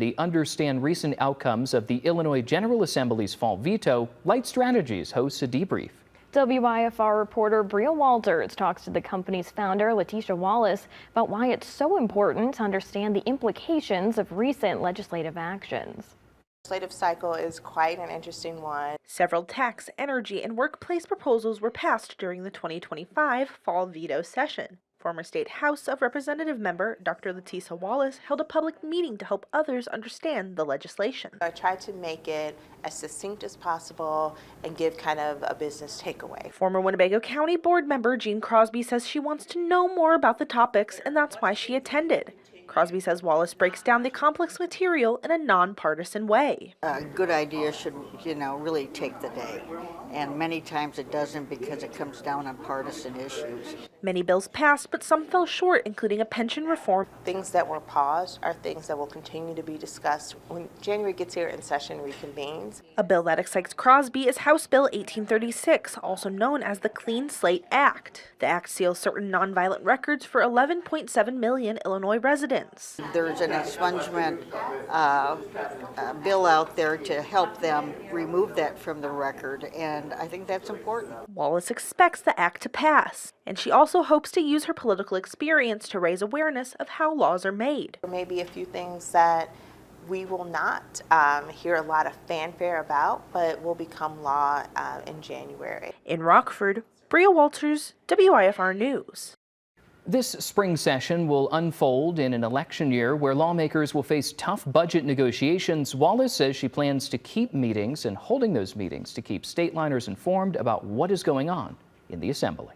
To understand recent outcomes of the Illinois General Assembly's fall veto, LITE Strategies hosts a debrief. WIFR reporter Bria Walters talks to the company's founder, Letitia Wallace, about why it's so important to understand the implications of recent legislative actions. The legislative cycle is quite an interesting one. Several tax, energy, and workplace proposals were passed during the 2025 fall veto session. Former State House of Representative member Dr. Letitia Wallace held a public meeting to help others understand the legislation. I tried to make it as succinct as possible and give kind of a business takeaway. Former Winnebago County Board member Jean Crosby says she wants to know more about the topics, and that's why she attended. Crosby says Wallace breaks down the complex material in a nonpartisan way. A good idea should, really take the day. And many times it doesn't because it comes down on partisan issues. Many bills passed, but some fell short, including a pension reform. Things that were paused are things that will continue to be discussed when January gets here and session reconvenes. A bill that excites Crosby is House Bill 1836, also known as the Clean Slate Act. The act seals certain nonviolent records for 11.7 million Illinois residents. There's an expungement bill out there to help them remove that from the record, and I think that's important. Wallace expects the act to pass, and she also hopes to use her political experience to raise awareness of how laws are made. There may be a few things that we will not hear a lot of fanfare about, but will become law in January. In Rockford, Bria Walters, WIFR News. This spring session will unfold in an election year where lawmakers will face tough budget negotiations. Wallace says she plans to keep meetings and holding those meetings to keep stateliners informed about what is going on in the Assembly.